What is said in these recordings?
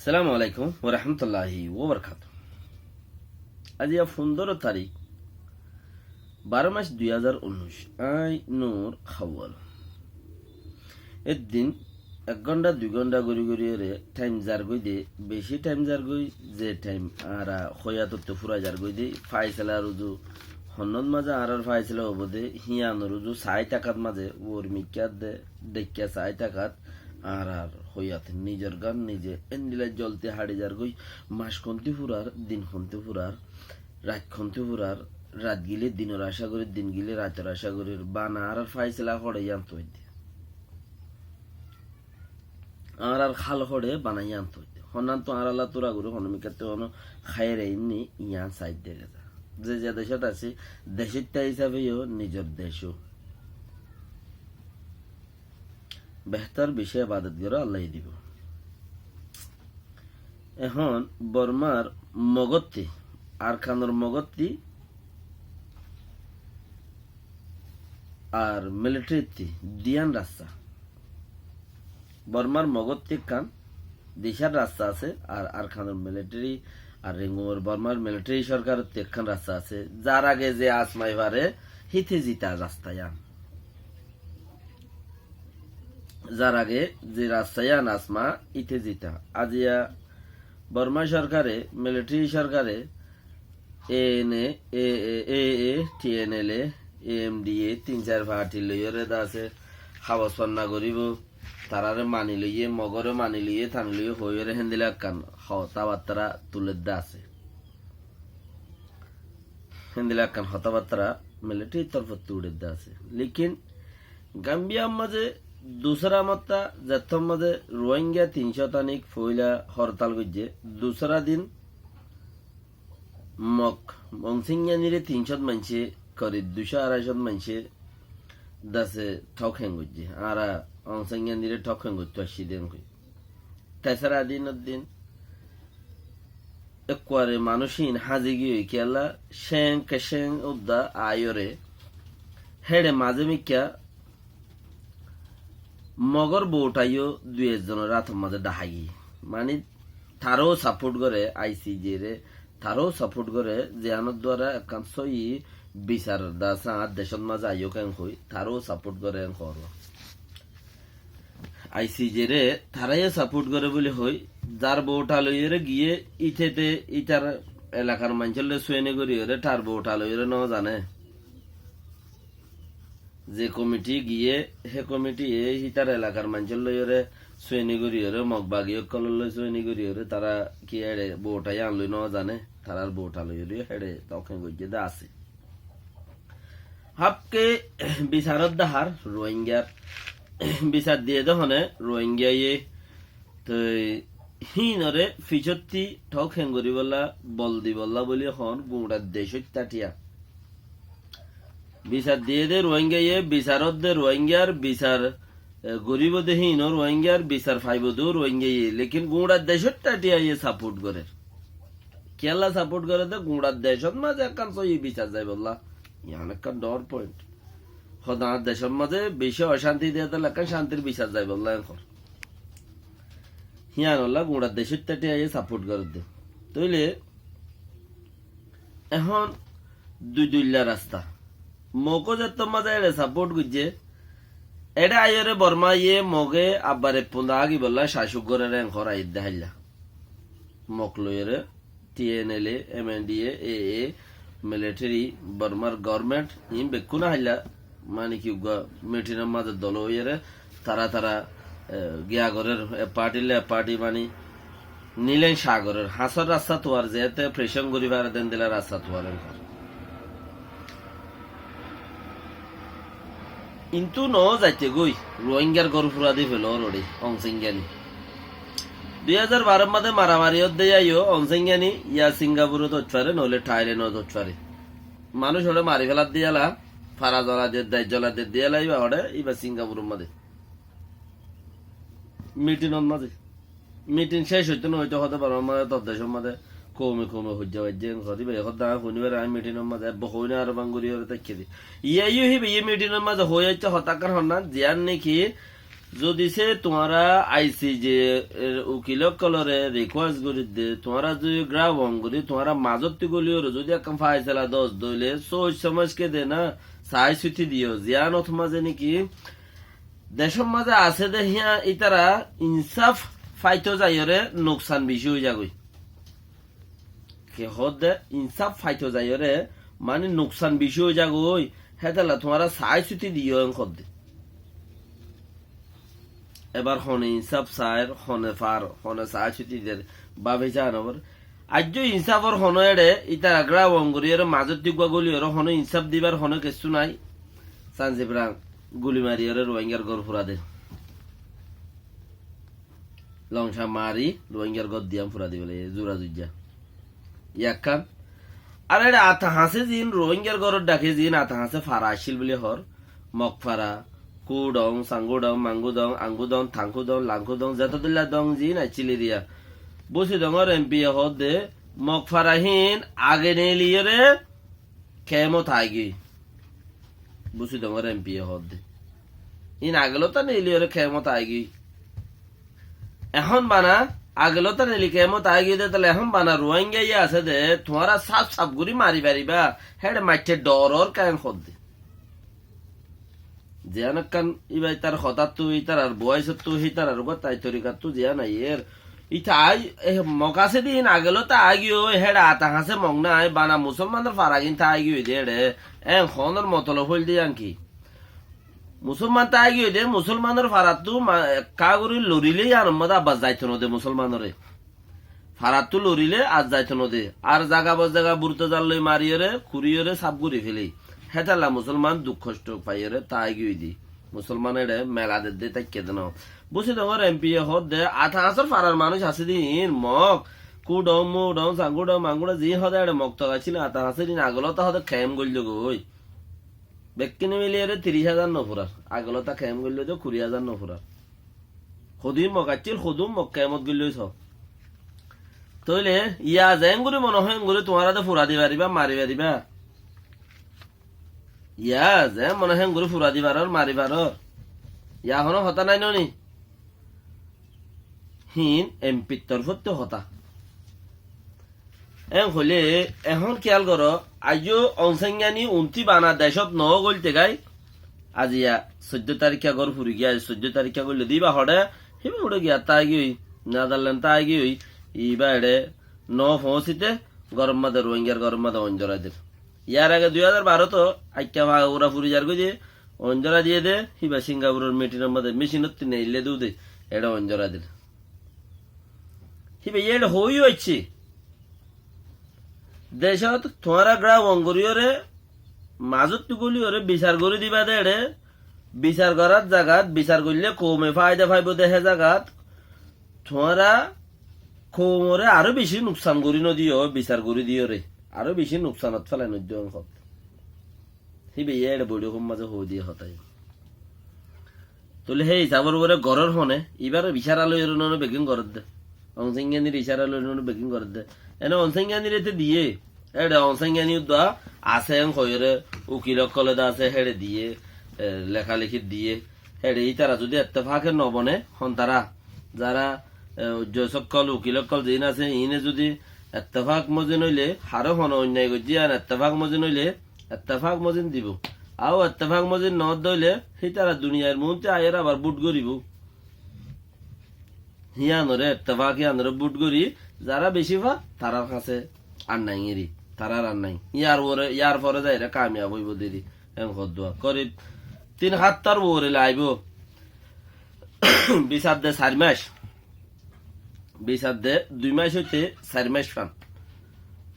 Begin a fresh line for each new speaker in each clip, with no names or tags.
আসসালামু আলাইকুম ওয়া রাহমাতুল্লাহি ওয়া বারাকাতুহু। আজ 15 তারিখ 12 মাস 2019 আই নূর খাওয়াল। এর দিন 1 ঘন্টা 2 ঘন্টা গড়ি গড়ি রে টাইম জার গই দে বেশি টাইম জার গই যে টাইম আরা খয়াততে ফুরা জার গই দে ফাইসলা রুজু হন্নন মাঝে আর ফাইসলা হবদে হিয়ান রুজু 60 টাকাত মাঝে ওর মিকাত দে দেখিয়া 60 টাকাত আর হইয়াত নিজের গান নিজে এন্ডিলে জলতে হাড়ি যার গই মাস খন্তি ফুরার দিন খন্তি ফুরার রাত খন্তি ফুরার রাত গিলে দিনের আশা করি দিন গিলে রাতের আশা করি বানা আর ফাইসলা হড়ে আনতে হইতে আর খাল হড়ে বানাই আনতে হইতে হনান তো আর আল্লাহ তোরা করে হনমিকাতে হন খায়ের এমনি ইয়ান সাইড দেখে যা যে যে দেশত আছে দেশেরটা হিসাবেও নিজের দেশও বেহতার বিষয় আবাদত করে আল্লাহ দিব। এখন বর্মার মগত্তি আর খানোর মগত্তি আর মিলিটারিতে দিয়ান রাস্তা বর্মার মগত্তি কান দিশার রাস্তা আছে আর খানোর মিলিটারি আর রেঙ্গুমর বর্মার মিলিটারি সরকার তেখান রাস্তা আছে যার আগে যে আসমাই পারে হিতে জিতা রাস্তায় যার আগে যে রাস্তায় আসমা ইতে জিতা আজিয়া বর্মা সরকারে মিলিটারি সরকারে এএনএ এ টিএনএলএ এএমডিএ 3-4 পার্টি লইরে আছে খাওয়া সন্না করিব তারারে মানি লইয়ে মগরে মানি লইয়ে থান লইয়ে হইরে হেন্দিলা কান হতাবার্তারা তুলে দা আছে হেন্দিলা কান হতাবার্তারা মিলিটারি তরফ তুলে দা আছে লেকিন গাম্বিয়ার মাঝে दूसरा मत्ता जत्थम मधे रोहिंग्या 300 तानिक फैला हरताल गजे दूसरा दिन मक मंसिंग्यानिरे 300 मानसे करी 200-250 मानसे दासे ठोकें गजे आरा मंसिंग्यानिरे ठोकें गजे 80 दिन कई तेसरा दिन एक्वारे मानुषिन हाजी गियो केला शें उद्दा आयोरे हेडे माजे मिक्या মগর বউটাইও 2 জনের রাত মাঝে ডাহাই মানে তারও সাপোর্ট করে আইসিজে রে তারও সাপোর্ট করে যে আনোর দ্বারা একান সই বিচার দাসা দেশের মাঝে আইও কেন হই তারও সাপোর্ট করে করো আইসিজে রে তারাই সাপোর্ট করে বলে হই যার বউটা লইরে গিয়ে ইটেতে ইটার এলাকার মানুষের সুয়েনে করি রে তার বউটা লইরে ন জানে যে কমিটি গিয়ে হে কমিটি হিতার এলাকার মানুষের লইরে সুয়েনি করিয়রে মগবাগিও কলল সুয়েনি করিয়রে তারা কি হেড়ে বউটাই আনলই ন জানে তারার বউটা লইরে হেড়ে তখন গিয়ে দা আছে হাপকে বিচারত দাহার রোহিঙ্গার বিচার দিয়ে দহনে রোহিঙ্গা তো হিনরে ফিচত্তি ঠক হেঙ্গরি বলা বল দি বল্লা বলি হন গুঁড়ার দেশ তাটিয়া বিচার দিয়ে দে রোহিঙ্গা বিচারত দে রোহিঙ্গার বিচার গরিব দেহীন রোহিঙ্গার বিচার ফাইব দে রোহিঙ্গা লেকিন গুঁড়ার দেশত টাটিয়া সাপোর্ট করে কেলা সাপোর্ট করে দে গুঁড়ার দেশত মাঝে একান সই বিচার যাই বললা ইয়ান একটা ডর পয়েন্ট সদা দেশের মাঝে বেশি অশান্তি দিয়ে তাহলে একান শান্তির বিচার যাই বললা এখন হিয়ান হল্লা গুঁড়ার দেশত টাটিয়া সাপোর্ট করে দে তইলে এখন দুইলা রাস্তা মগো যেত মাঝে এড়ে সাপোর্ট করছে এটা আইরে বর্মা মগে আব্বারে পুন্দা আগি বললা শাসক করে রেঙ্কর আইদ দেখাইলা মক লইরে টিএনএলএ এমএনডিএ এ মিলিটারি বর্মার গভর্নমেন্ট ইম বেকুনা হাইলা মানে কি মিটিনের মাঝে দল হইরে তারা গিয়া ঘরের পার্টি মানে নিলেন সাগরের হাসর রাস্তা তোয়ার যেতে প্রেশন করিবার দেন দিলা রাস্তা তোয়ার কিন্তু ন যাইতে গই রোহিঙ্গার গরু ফুরা দিয়ে ফেলো রড়ি অংসিঙ্গানি 2012 মাঝে মারামারি দেয়াইও অংসিঙ্গানি ইয়া সিঙ্গাপুরে তোচপারে নইলে থাইল্যান্ড তোচপারে মানুষ ওরে মারি ফেলার দিয়ালা ফারা জলা দিয়ে দায় জলা দিয়ে দিয়ালা ইবা ওরে ইবা সিঙ্গাপুরের মাঝে মিটিং শেষ হইতো না হইতে হতে পারো মানে তোর দেশের মাঝে কমে হজ্জা হজ্জা করিবে এখন দা শুনিবার আমি মিটিনের মাঝে বহইনা আর বাঙ্গুরি হরে তাকিয়ে দি ইয়ে মিটিনের মাঝে হয়ে যাচ্ছে হতাকার হন না জিয়ান নাকি যদি সে তোমারা আইসি যে উকিল কলরে রিকোয়েস্ট করি দে তোমারা যদি গ্রাম করি তোমারা মাজত গলিও যদি একদম ফাইসলা 10 দইলে সোচ সমাজকে দে না সাই সুতি দিও জিয়ান অথমা যে নাকি দেশের মাঝে আছে দে হিয়া ইতারা ইনসাফ ফাইতো যাইরে নোকসান বেশি হয়ে যাগই কে হদে ইনসাফ ফাইতো যাইরে মানে নোকসান বেশি হয়ে যাগই হেতালা তোমারা সাই সুতি দিও খদ্দে এবার হনে ইনসাফ সায়ের হনে ফার হনে সাই সুতি দে বাবে জানবর আজ ইনসাফর হনে এড়ে ইতারা গ্রাম অঙ্গুরি এর মাজত দিগুয়া গলি এর হনে ইনসাফ দিবার হনে কিছু নাই সানজিব্রাং গুলি মারি এর রোহিঙ্গার গর ফুরা দে লংসা মারি রোহিঙ্গার গর দিয়াম ফুরা দিবলে জুরা জুজ্জা ইয়াকান আর এটা আতা হাসে জিন রোহিঙ্গার গরর ডাকে জিন আতা হাসে ফারা আসিল বলে হর মক ফারা কু ডং সাঙ্গু ডং মাঙ্গু ডং আঙ্গু ডং থাঙ্কু ডং লাঙ্কু ডং যতদুল্লা ডং জিন আইচিলি দিয়া বসে ডঙর এমপি হদ দে মক ফারাহীন আগে নে লিয়ে রে কেমত আইগি বসে ডঙর এমপি হদ দে ইন আগেলো তা নে লিয়ে রে কেমত আইগি এখন বানা আগেলো তো নেলি কেমত আগে দে তাহলে এখন বানা রোহিঙ্গা ইয়ে আছে দে তোমারা সাপ সাপ গুড়ি মারি পারিবা হেডে মাঠে ডর কেন খদ দে জিয়ান কান ইবাই তার হঠাৎ তো ইতার আর বয়স তো হিতার আর তাই তরিকা তো জিয়া নাই এর ইটা আই মকাছে দিন আগেলো তো আগে ওই হেডে আতা হাসে মগ নাই বানা মুসলমানদের ফারাগিন তা আগে হই দে হেডে খনের মতলব হইল দিয়ান কি মুসলমান তা আগে দে মুসলমানের ফারাতু কাগুরি লরিলে আর মদা আব্বাস যাইতো নদে মুসলমানরে ফারাতু লরিলে আজ যাইতো নদে আর জাগা বস জাগা বুরতে জাললে মারিয়ে খুরিয়ে সাবগুড়ি ফেলে হেতালা মুসলমান দুঃখ কষ্ট পাইয়ে তা আগে দি মুসলমানের মেলা দে তাই কেদে নাও বসে তোমার এমপি হদ দে আধা হাসর ফারার মানুষ আছে দিন মগ কুডম মুডম সাঙ্গুডম মাঙ্গুড়া জি হদে মগ তো গাছিল আধা হাসে দিন আগলো তা হদে খেম গইল গই বেকিনে মিলিয়ে 30,000 নফুরার আগলো তা খেম গইল 20,000 নফুরার সদিন মগাচ্ছিল সদুম মগ কেমত গইল সব তইলে ইয়া যেন করে মনে হয় করে তোমারা তো ফুরা দিবা দিবা মারি দিবা ইয়া যে মনে হয় করে ফুরা দিবার মারিবার ইয়া হনো হতা নাই নি হিন এমপির তরফত তো হতা হলে এখন খেয়াল করো আজও অনসাঙ্গানি উন্তি বানা দেশত ন গলতে গাই আজিয়া 14 তারিখে গর ফুরি গিয়া 14 তারিখে গলে দিবা হড়ে হিবা উড়ে গিয়া তাই গই নেদারল্যান্ড তাই গই ইবা এড়ে ন পৌঁছিতে গরম মাদে রোহিঙ্গার গরম মাদে অঞ্জরাদের ইয়ার আগে 2012 তো আইকা ওরা ফুরি যার গই অঞ্জরা দিয়ে দে হিবা সিঙ্গাপুরের মিটিনের মধ্যে মেশিনত তিনে ইলে দু দে এটা অঞ্জরাদের হিবা এটা হই হচ্ছে দেশত তোমারা গ্রাম অঙ্গরিয়রে মাজত টুকুলিয়রে বিচার করে দিবা দে এড়ে বিচার করার জায়গাত বিচার করলে কমে ফায়দা ফাইব দেহে জায়গাত তোমারা কমরে আরো বেশি নুকসান করি নদিও বিচার করে দিও রে আরো বেশি নুকসানত ফেলাই নদিও অংশ হিবে এড়ে বড়ি কম মাঝে হো দিয়ে হতাই তোলে সেই হিসাবর করে গড়র হনে এবার বিচার আলোয়ের বেগিং গড়ত দে অংসিঙ্গানির ইশারা আলোয়ের বেগিং গড়ত দে এনে অনসাঙ্গানির এতে দিয়ে এডে অনসাঙ্গানি দা আছে হইরে উকিল কলেদা আছে হেড়ে দিয়ে লেখালেখি দিয়ে হেড়ে তারা যদি এত্তেফাকে নবনে হন তারা যারা জয়সকল উকিলকল যিন আছে ইনে যদি এত্তেফাক মজিন হইলে হারো হন অন্যায় করছি আর এত্তেফাক মজিন হইলে এত্তেফাক মজিন দিব আও এত্তেফাক মজিন ন দইলে সেই তারা দুনিয়ার মুহূর্তে আয়ের আবার বুট করিব হিয়ানরে এত্তেফাক হিয়ানরে বুট করি যারা বেশি ভা তারার কাছে আর নাই এরি তারার আর নাই ইয়ার পরে যাই কামিয়াব হইব দেরি দোয়া করি 3 তার ওরে লাইব বিচার দে 4 মাস বিচার দে 2 মাস হইতে 4 মাস পান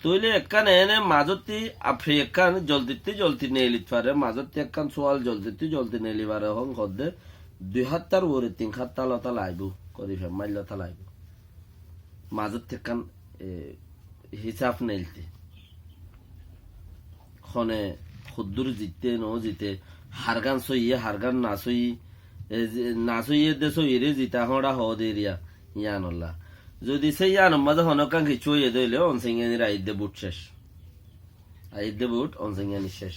তইলে একখান এনে মাজতি আপনি একখান জলদি নেলিত পারে মাজতি একখান সোয়াল জলদি নেলি পারে হন দে 2 তার ওরে 3 তার লতা লাইব করি মাইল লতা লাইব মাজত একখান হিসাব নেলতে খনে খুদ্দুর জিততে ন জিতে হারগান সইয়ে হারগান না সইয়ে দে সইরে জিতা হড়া হ দেরিয়া ইয়ানল্লা যদি সেই ইয়ান মাঝে হনকান কিছু হয়ে দইলে অনসিঙ্গানির আইদে বুট শেষ আইদে বুট অনসিঙ্গানি শেষ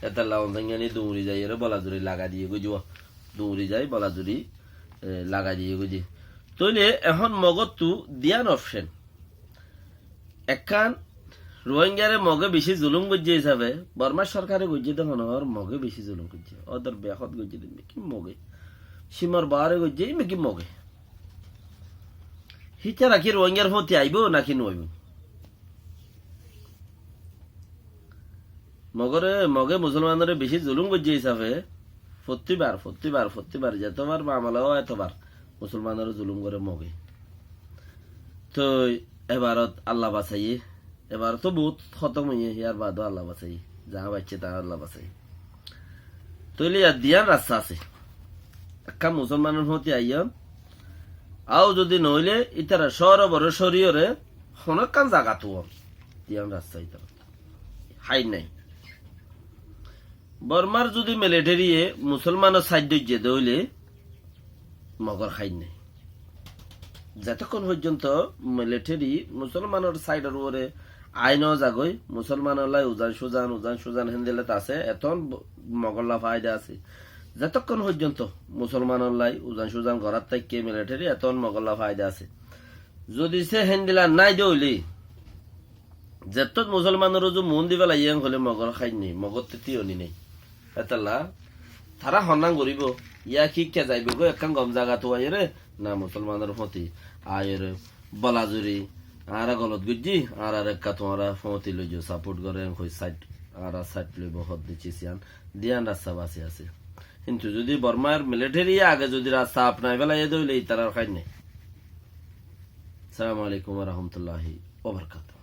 এতাল্লা অনসিঙ্গানি দৌড়ি যাই বলা জুড়ি লাগা দিয়ে গুজুয়া দৌড়ি যায় বলাজুরি লাগাই দিয়ে বুঝি তৈলে এখন মগত তু দিয়ান অপশন একখান রোহিঙ্গারে মগে বেশি জুলুম করছে হিসাবে বর্মা সরকারে গজ্জে তো মনোহর মগে বেশি জুলুম করছে ওদের ব্যাহত গজ্জে দিন কি মগে সীমার বাহারে গজ্জে কি মগে হিটা রাখি রোহিঙ্গার হতে আইব নাকি নইব মগরে মগে মুসলমানের বেশি জুলুম করছে হিসাবে প্রতিবার যতবার মামলাও এতবার মুসলমানের জুলুম করে মগে তো এবারত আল্লাহ বাঁচাই এবার তো বহুত খতম হইয়ে ইয়ার বাদও আল্লাহ বাঁচাই যা বাচ্চে তা আল্লাহ বাঁচাই তৈলে আর দিয়ান রাস্তা আছে একটা মুসলমানের হতে আইয়া আও যদি নইলে ইতারা শহর বড় শরীয়রে হনকান জায়গা তো দিয়ান রাস্তা ইতারা হাই নাই বর্মার যদি মিলিটারিয়ে মুসলমানের সাহায্য দইলে মগর খাই নাই যতক্ষণ পর্যন্ত মিলিটারি মুসলমানের সাইডের উপরে আইনও জাগই মুসলমানলাই উজান সুজান হেন্দিলে আছে এতন মগল্লা ফায়দা আছে যতক্ষণ পর্যন্ত মুসলমানলাই উজান সুজান ঘরাত থেকে মিলিটারি এতন মগল্লা ফায়দা আছে যদি সে হেন্দিলা নাই দইলি যেত মুসলমানের যে মন দিবা লাগিয়াং হলে মগর খাই নেই মগর তিয়নি নেই এতলা তারা হন্নাং করিব ইয়া শিক্ষা যাইব গো একখান গম জায়গা তো আইরে না মুসলমানের ফতি আয়ের বলাজুরি আর গলত গুজি আর একা তোমারা ফতি লইজ সাপোর্ট করে সাইড আর সাইড লইব হদ দিচ্ছি সিয়ান দিয়ান রাস্তা বাসি আছে কিন্তু যদি বর্মার মিলিটারি আগে যদি রাস্তা আপনার বেলায় দইলে তারা খাই নেই। আসসালামু আলাইকুম ওয়া রাহমাতুল্লাহি ওয়া বারাকাতুহু।